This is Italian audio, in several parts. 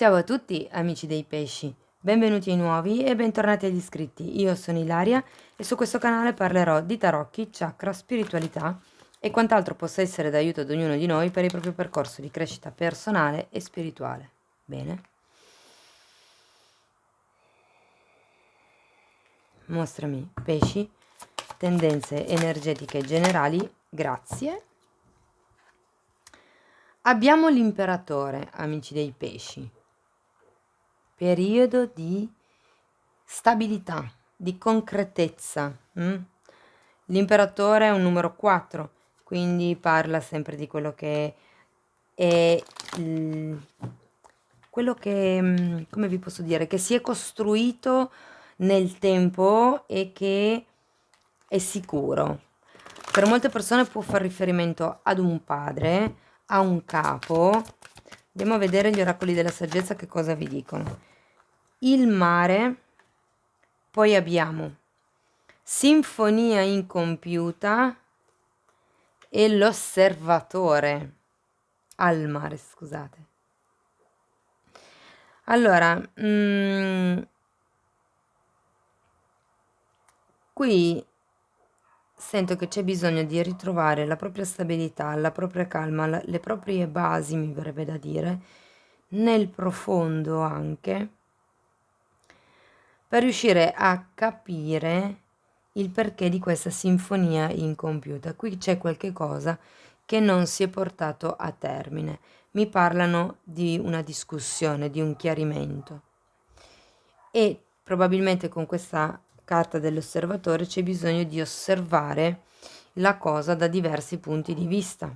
Ciao a tutti amici dei pesci, benvenuti ai nuovi e bentornati agli iscritti. Io sono Ilaria e su questo canale parlerò di tarocchi, chakra, spiritualità e quant'altro possa essere d'aiuto ad ognuno di noi per il proprio percorso di crescita personale e spirituale. Bene? Mostrami, pesci, tendenze energetiche generali, grazie. Abbiamo l'imperatore, amici dei pesci. Periodo di stabilità, di concretezza. L'imperatore è un numero 4, quindi parla sempre di quello che è quello che, come vi posso dire, che si è costruito nel tempo e che è sicuro. Per molte persone può far riferimento ad un padre, a un capo. Andiamo a vedere gli oracoli della saggezza che cosa vi dicono. Il mare, poi abbiamo sinfonia incompiuta e l'osservatore al mare, scusate. Allora, qui sento che c'è bisogno di ritrovare la propria stabilità, la propria calma, le proprie basi, mi verrebbe da dire, nel profondo anche, per riuscire a capire il perché di questa sinfonia incompiuta. Qui c'è qualche cosa che non si è portato a termine. Mi parlano di una discussione, di un chiarimento. E probabilmente con questa carta dell'osservatore c'è bisogno di osservare la cosa da diversi punti di vista.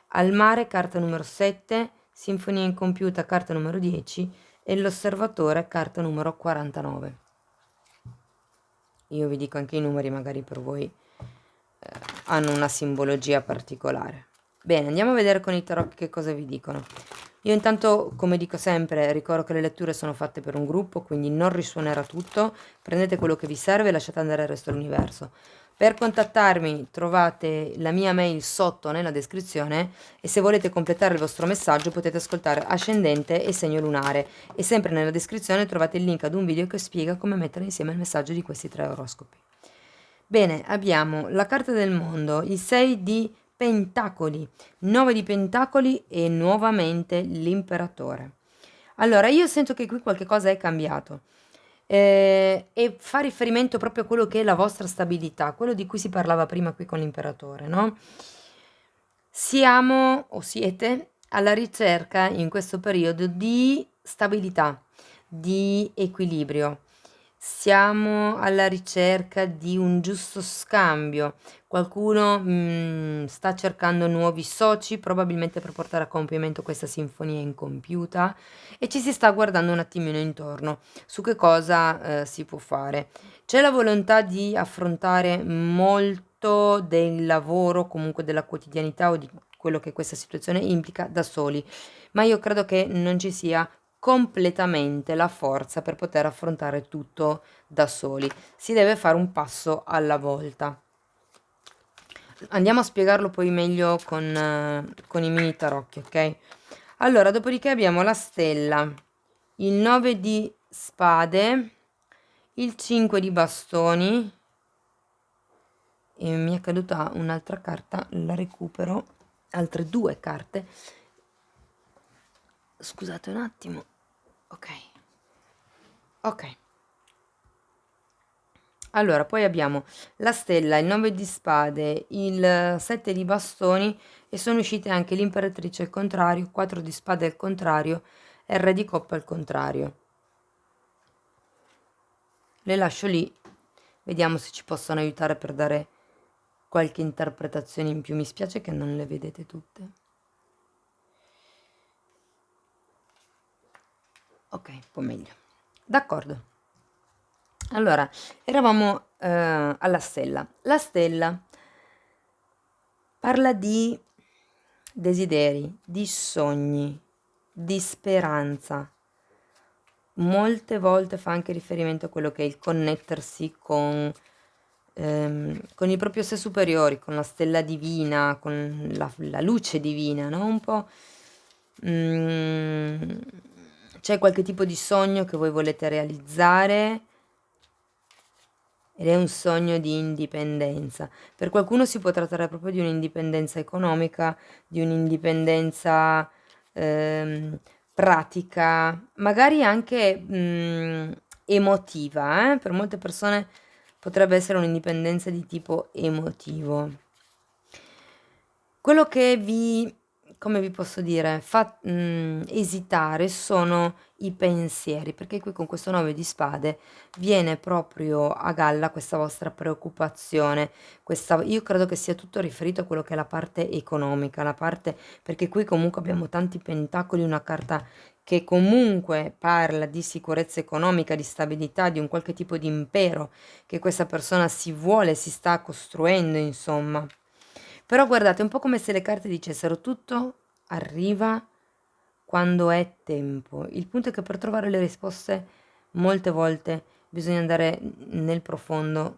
Al mare, carta numero 7, sinfonia incompiuta, carta numero 10 e l'osservatore, carta numero 49. Io vi dico anche i numeri, magari per voi hanno una simbologia particolare. Bene, andiamo a vedere con i tarocchi che cosa vi dicono. Io intanto, come dico sempre, ricordo che le letture sono fatte per un gruppo, quindi non risuonerà tutto. Prendete quello che vi serve e lasciate andare il resto dell'universo. Per contattarmi trovate la mia mail sotto nella descrizione e se volete completare il vostro messaggio potete ascoltare ascendente e segno lunare e sempre nella descrizione trovate il link ad un video che spiega come mettere insieme il messaggio di questi 3 oroscopi. Bene, abbiamo la carta del mondo, il 6 di pentacoli, 9 di pentacoli e nuovamente l'imperatore. Allora, io sento che qui qualche cosa è cambiato e fa riferimento proprio a quello che è la vostra stabilità, quello di cui si parlava prima qui con l'imperatore, no? Siamo o siete alla ricerca in questo periodo di stabilità, di equilibrio. Siamo alla ricerca di un giusto scambio. Qualcuno sta cercando nuovi soci, probabilmente per portare a compimento questa sinfonia incompiuta, e ci si sta guardando un attimino intorno su che cosa si può fare. C'è la volontà di affrontare molto del lavoro, comunque della quotidianità o di quello che questa situazione implica da soli, ma io credo che non ci sia completamente la forza per poter affrontare tutto da soli. Si deve fare un passo alla volta. Andiamo a spiegarlo poi meglio con i mini tarocchi, ok? Allora, dopodiché abbiamo la stella, il 9 di spade, il 5 di bastoni e mi è caduta un'altra carta, la recupero, altre 2 carte. Scusate un attimo. Ok. Allora, poi abbiamo la stella, il 9 di spade, il 7 di bastoni e sono uscite anche l'imperatrice al contrario, 4 di spade al contrario e il re di coppa al contrario. Le lascio lì, vediamo se ci possono aiutare per dare qualche interpretazione in più. Mi spiace che non le vedete tutte. Ok, un po' meglio. D'accordo. Allora, eravamo alla stella. La stella parla di desideri, di sogni, di speranza. Molte volte fa anche riferimento a quello che è il connettersi con il proprio sé superiori, con la stella divina, con la luce divina, no? Un po' c'è qualche tipo di sogno che voi volete realizzare ed è un sogno di indipendenza. Per qualcuno si può trattare proprio di un'indipendenza economica, di un'indipendenza ehm, pratica, magari anche emotiva, eh? Per molte persone potrebbe essere un'indipendenza di tipo emotivo. Quello che vi, come vi posso dire, fa esitare sono i pensieri, perché qui con questo 9 di spade viene proprio a galla questa vostra preoccupazione, io credo che sia tutto riferito a quello che è la parte economica, la parte, perché qui comunque abbiamo tanti pentacoli, una carta che comunque parla di sicurezza economica, di stabilità, di un qualche tipo di impero che questa persona si sta costruendo, insomma. Però guardate, è un po' come se le carte dicessero tutto arriva quando è tempo. Il punto è che per trovare le risposte molte volte bisogna andare nel profondo,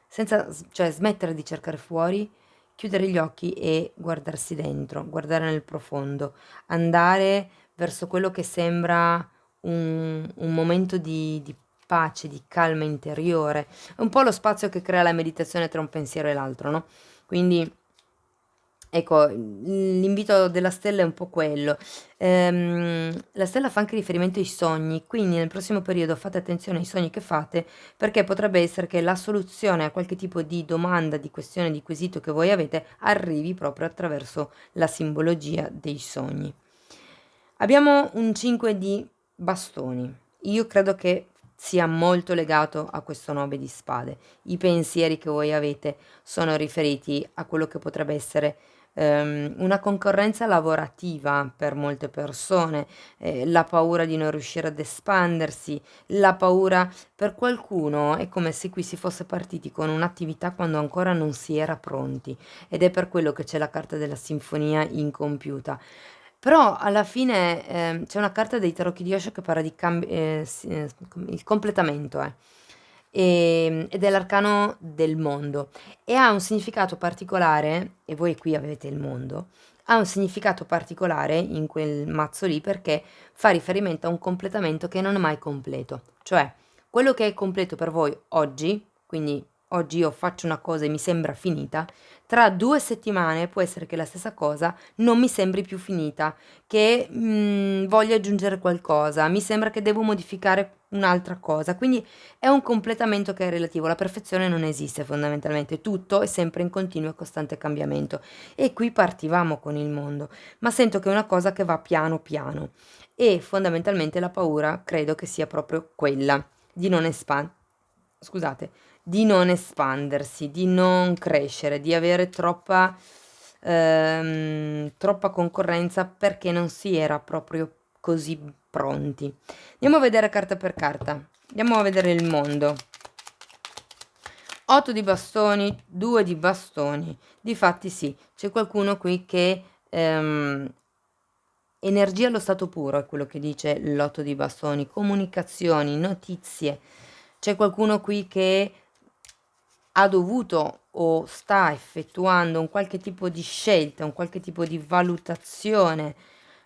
senza, cioè smettere di cercare fuori, chiudere gli occhi e guardarsi dentro, guardare nel profondo, andare verso quello che sembra un momento di pace, di calma interiore. È un po' lo spazio che crea la meditazione tra un pensiero e l'altro, no? Quindi ecco, l'invito della stella è un po' quello. La stella fa anche riferimento ai sogni, quindi nel prossimo periodo fate attenzione ai sogni che fate, perché potrebbe essere che la soluzione a qualche tipo di domanda, di questione, di quesito che voi avete arrivi proprio attraverso la simbologia dei sogni. Abbiamo un 5 di bastoni. Io credo che sia molto legato a questo 9 di spade. I pensieri che voi avete sono riferiti a quello che potrebbe essere una concorrenza lavorativa per molte persone, la paura di non riuscire ad espandersi, la paura per qualcuno è come se qui si fosse partiti con un'attività quando ancora non si era pronti ed è per quello che c'è la carta della sinfonia incompiuta. Però alla fine c'è una carta dei tarocchi di Osho che parla di il completamento, ed è l'arcano del mondo e ha un significato particolare, e voi qui avete il mondo, ha un significato particolare in quel mazzo lì perché fa riferimento a un completamento che non è mai completo, cioè quello che è completo per voi oggi, quindi oggi io faccio una cosa e mi sembra finita, tra 2 settimane può essere che la stessa cosa non mi sembri più finita, che voglio aggiungere qualcosa, mi sembra che devo modificare un'altra cosa, quindi è un completamento che è relativo, la perfezione non esiste fondamentalmente, tutto è sempre in continuo e costante cambiamento e qui partivamo con il mondo, ma sento che è una cosa che va piano piano e fondamentalmente la paura credo che sia proprio quella di non scusate, di non espandersi, di non crescere, di avere troppa concorrenza perché non si era proprio così pronti. Andiamo a vedere carta per carta. Andiamo a vedere il mondo. 8 di bastoni, 2 di bastoni. Difatti sì, c'è qualcuno qui che energia allo stato puro è quello che dice l'8 di bastoni, comunicazioni, notizie. C'è qualcuno qui che ha dovuto o sta effettuando un qualche tipo di scelta, un qualche tipo di valutazione,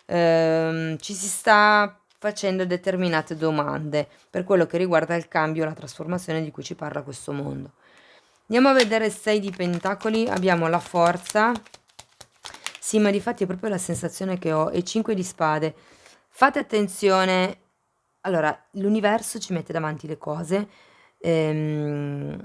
ci si sta facendo determinate domande per quello che riguarda il cambio, la trasformazione di cui ci parla questo mondo. Andiamo a vedere il 6 di pentacoli, abbiamo la forza, sì, ma difatti è proprio la sensazione che ho, e 5 di spade. Fate attenzione, allora, l'universo ci mette davanti le cose, ehm,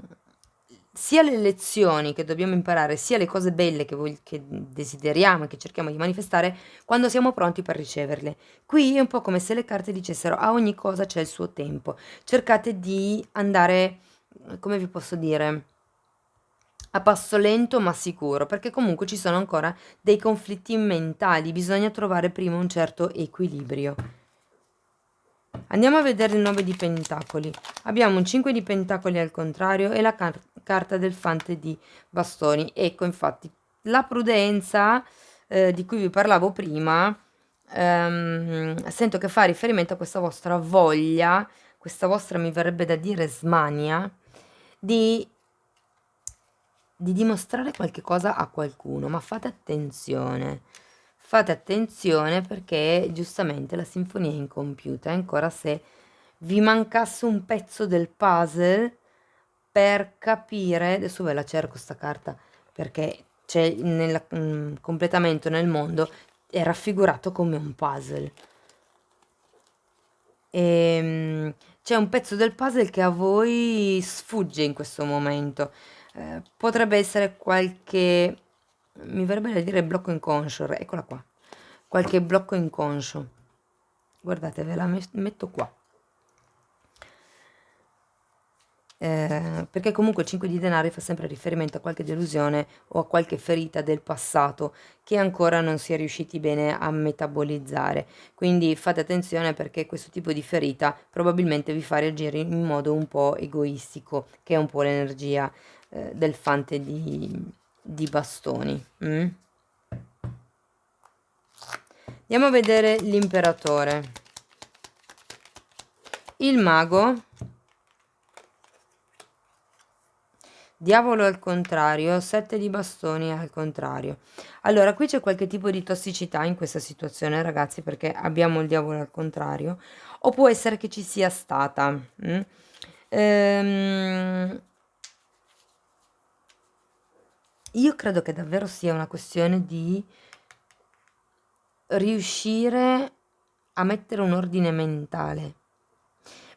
sia le lezioni che dobbiamo imparare, sia le cose belle che desideriamo e che cerchiamo di manifestare quando siamo pronti per riceverle. Qui è un po' come se le carte dicessero a ogni cosa c'è il suo tempo. Cercate di andare, come vi posso dire, a passo lento ma sicuro, perché comunque ci sono ancora dei conflitti mentali, bisogna trovare prima un certo equilibrio. Andiamo a vedere il 9 di pentacoli. Abbiamo un 5 di pentacoli al contrario e la carta del fante di bastoni. Ecco, infatti, la prudenza di cui vi parlavo prima, sento che fa riferimento a questa vostra voglia, questa vostra, mi verrebbe da dire, smania, di dimostrare qualche cosa a qualcuno, ma fate attenzione. fate attenzione perché giustamente la sinfonia è incompiuta. È ancora se vi mancasse un pezzo del puzzle per capire, adesso ve la cerco sta carta perché c'è nel completamento nel mondo, è raffigurato come un puzzle. C'è un pezzo del puzzle che a voi sfugge in questo momento. Potrebbe essere qualche, mi verrebbe da dire blocco inconscio, eccola qua, qualche blocco inconscio. Guardate, ve la metto qua. Perché comunque il 5 di denari fa sempre riferimento a qualche delusione o a qualche ferita del passato che ancora non si è riusciti bene a metabolizzare. Quindi fate attenzione perché questo tipo di ferita probabilmente vi fa reagire in modo un po' egoistico, che è un po' l'energia del fante di bastoni. Andiamo a vedere l'imperatore. Il mago. Diavolo al contrario, 7 di bastoni al contrario. Allora, qui c'è qualche tipo di tossicità in questa situazione, ragazzi, perché abbiamo il diavolo al contrario, o può essere che ci sia stata. Io credo che davvero sia una questione di riuscire a mettere un ordine mentale.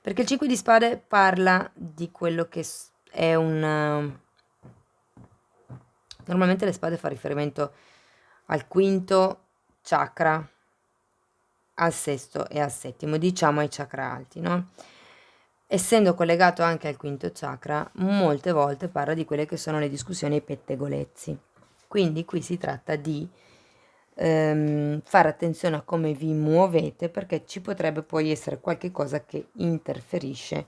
Perché il 5 di spade parla di quello che è un... Normalmente le spade fa riferimento al quinto chakra, al sesto e al settimo, diciamo ai chakra alti, no? Essendo collegato anche al quinto chakra, molte volte parla di quelle che sono le discussioni e i pettegolezzi. Quindi qui si tratta di fare attenzione a come vi muovete perché ci potrebbe poi essere qualche cosa che interferisce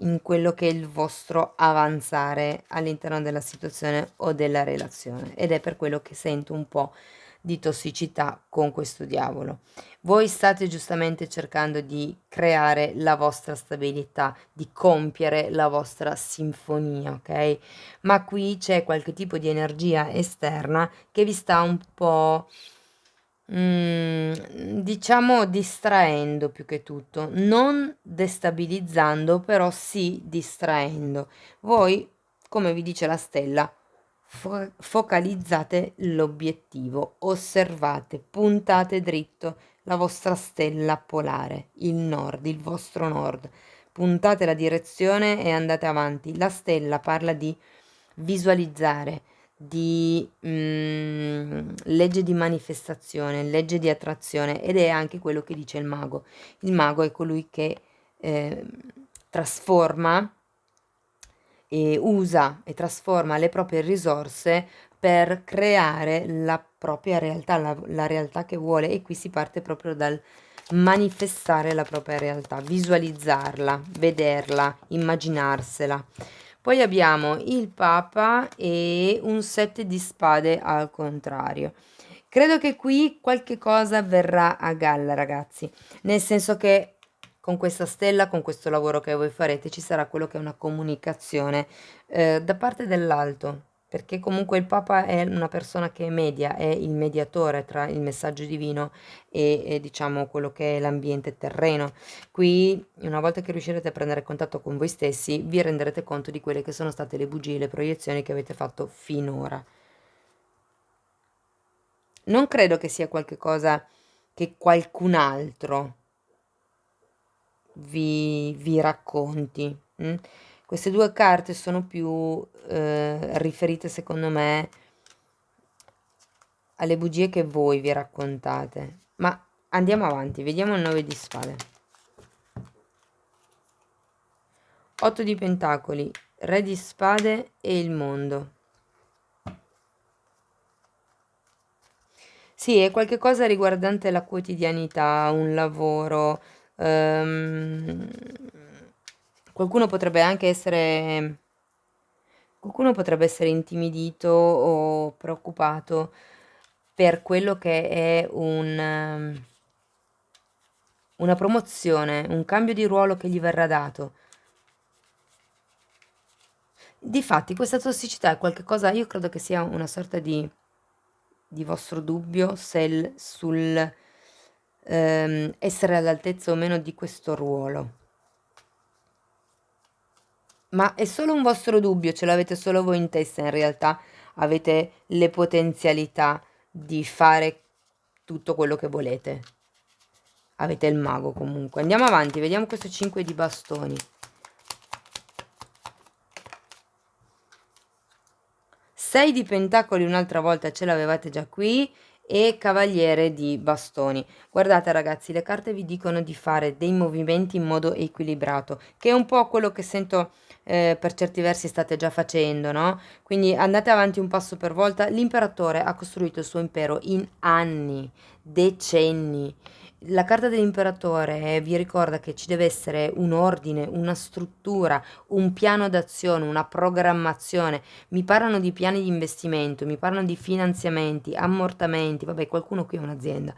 in quello che è il vostro avanzare all'interno della situazione o della relazione, ed è per quello che sento un po' di tossicità con questo diavolo. Voi state giustamente cercando di creare la vostra stabilità, di compiere la vostra sinfonia, ok? Ma qui c'è qualche tipo di energia esterna che vi sta un po' diciamo distraendo più che tutto, non destabilizzando, però sì distraendo. Voi, come vi dice la stella, focalizzate l'obiettivo, osservate, puntate dritto la vostra stella polare, il nord, il vostro nord. Puntate la direzione e andate avanti. La stella parla di visualizzare, di legge di manifestazione, legge di attrazione, ed è anche quello che dice il mago. Il mago è colui che trasforma e usa e trasforma le proprie risorse per creare la propria realtà, la realtà che vuole, e qui si parte proprio dal manifestare la propria realtà, visualizzarla, vederla, immaginarsela. Poi abbiamo il Papa e un 7 di spade al contrario. Credo che qui qualche cosa verrà a galla, ragazzi, nel senso che con questa stella, con questo lavoro che voi farete, ci sarà quello che è una comunicazione da parte dell'alto, perché comunque il Papa è una persona che media, è il mediatore tra il messaggio divino e diciamo quello che è l'ambiente terreno. Qui, una volta che riuscirete a prendere contatto con voi stessi, vi renderete conto di quelle che sono state le bugie, le proiezioni che avete fatto finora. Non credo che sia qualcosa che qualcun altro vi racconti. Queste due carte sono più riferite, secondo me, alle bugie che voi vi raccontate. Ma andiamo avanti, vediamo il 9 di spade. 8 di pentacoli, re di spade e il mondo. Sì, è qualcosa riguardante la quotidianità, un lavoro. Qualcuno potrebbe anche essere... Qualcuno potrebbe essere intimidito o preoccupato per quello che è una promozione, un cambio di ruolo che gli verrà dato. Difatti, questa tossicità è qualcosa, io credo che sia una sorta di di vostro dubbio sul essere all'altezza o meno di questo ruolo. Ma è solo un vostro dubbio, ce l'avete solo voi in testa, in realtà avete le potenzialità di fare tutto quello che volete. Avete il mago comunque. Andiamo avanti, vediamo questo 5 di bastoni. 6 di pentacoli un'altra volta ce l'avevate già qui e cavaliere di bastoni. Guardate ragazzi, le carte vi dicono di fare dei movimenti in modo equilibrato, che è un po' quello che sento per certi versi state già facendo, no? Quindi andate avanti un passo per volta. L'imperatore ha costruito il suo impero in anni, decenni. La carta dell'imperatore vi ricorda che ci deve essere un ordine, una struttura, un piano d'azione, una programmazione. Mi parlano di piani di investimento, mi parlano di finanziamenti, ammortamenti, vabbè, qualcuno qui è un'azienda.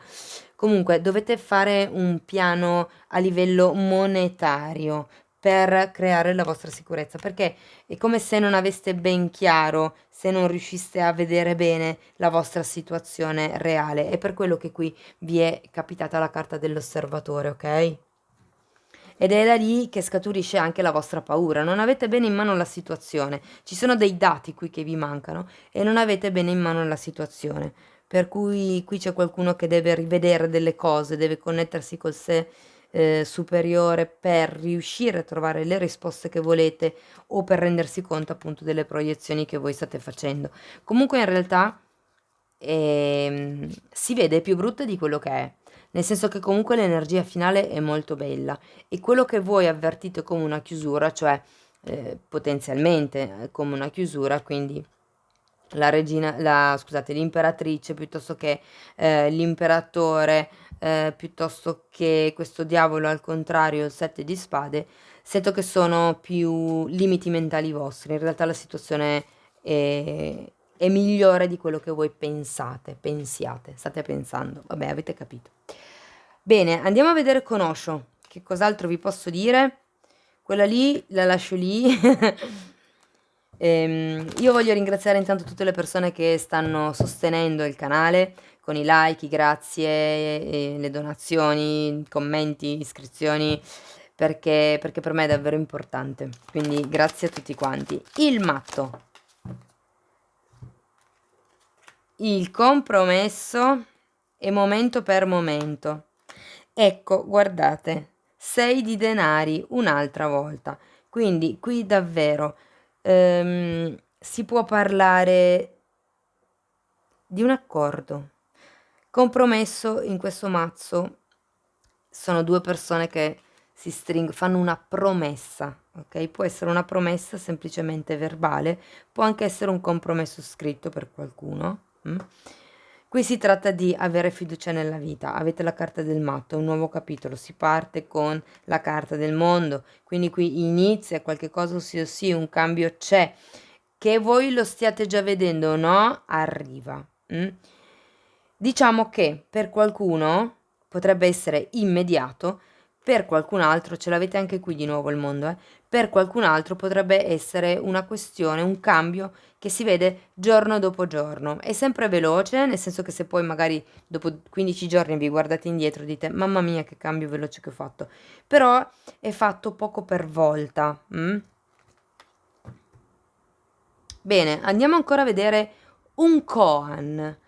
Comunque, dovete fare un piano a livello monetario per creare la vostra sicurezza, perché è come se non aveste ben chiaro, se non riusciste a vedere bene la vostra situazione reale. È per quello che qui vi è capitata la carta dell'osservatore, ok? Ed è da lì che scaturisce anche la vostra paura. Non avete bene in mano la situazione. Ci sono dei dati qui che vi mancano e non avete bene in mano la situazione. Per cui qui c'è qualcuno che deve rivedere delle cose, deve connettersi col sé superiore per riuscire a trovare le risposte che volete o per rendersi conto appunto delle proiezioni che voi state facendo. Comunque in realtà si vede più brutta di quello che è, nel senso che comunque l'energia finale è molto bella e quello che voi avvertite come una chiusura, cioè potenzialmente come una chiusura, quindi la regina, scusate, l'imperatrice piuttosto che l'imperatore, piuttosto che questo diavolo al contrario, il sette di spade, sento che sono più limiti mentali vostri. In realtà la situazione è migliore di quello che voi pensiate, state pensando. Vabbè, avete capito. Bene, andiamo a vedere con Osho. Che cos'altro vi posso dire? Quella lì la lascio lì. Io voglio ringraziare intanto tutte le persone che stanno sostenendo il canale con i like, i grazie, le donazioni, i commenti, iscrizioni, perché per me è davvero importante. Quindi grazie a tutti quanti. Il matto. Il compromesso e momento per momento. Ecco, guardate, 6 di denari un'altra volta. Quindi qui davvero si può parlare di un accordo. Compromesso in questo mazzo sono due persone che fanno una promessa, ok? Può essere una promessa semplicemente verbale, può anche essere un compromesso scritto per qualcuno. Qui si tratta di avere fiducia nella vita. Avete la carta del matto, è un nuovo capitolo, si parte con la carta del mondo, quindi qui inizia qualche cosa, sì, un cambio c'è. Che voi lo stiate già vedendo o no, arriva. Diciamo che per qualcuno potrebbe essere immediato, per qualcun altro, ce l'avete anche qui di nuovo il mondo, per qualcun altro potrebbe essere una questione, un cambio che si vede giorno dopo giorno. È sempre veloce, nel senso che se poi magari dopo 15 giorni vi guardate indietro e dite mamma mia che cambio veloce che ho fatto, però è fatto poco per volta. Bene, andiamo ancora a vedere un koan.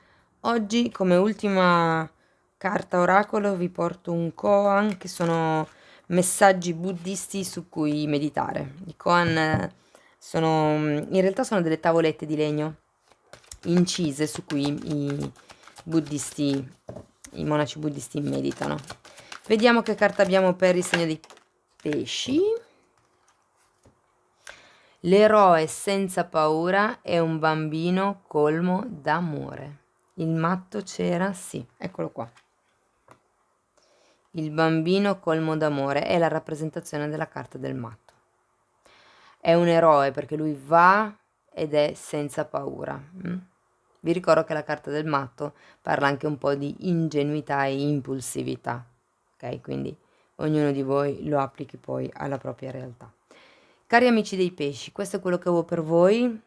Oggi come ultima carta oracolo vi porto un koan che sono messaggi buddisti su cui meditare. I koan sono in realtà sono delle tavolette di legno incise su cui i monaci buddisti meditano. Vediamo che carta abbiamo per il segno dei pesci. L'eroe senza paura è un bambino colmo d'amore. Il matto c'era? Sì, eccolo qua. Il bambino colmo d'amore è la rappresentazione della carta del matto. È un eroe perché lui va ed è senza paura. Vi ricordo che la carta del matto parla anche un po' di ingenuità e impulsività. Ok? Quindi ognuno di voi lo applichi poi alla propria realtà. Cari amici dei pesci, questo è quello che avevo per voi.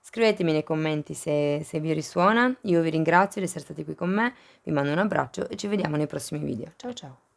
Scrivetemi nei commenti se vi risuona. Io vi ringrazio di essere stati qui con me, vi mando un abbraccio e ci vediamo nei prossimi video. Ciao ciao!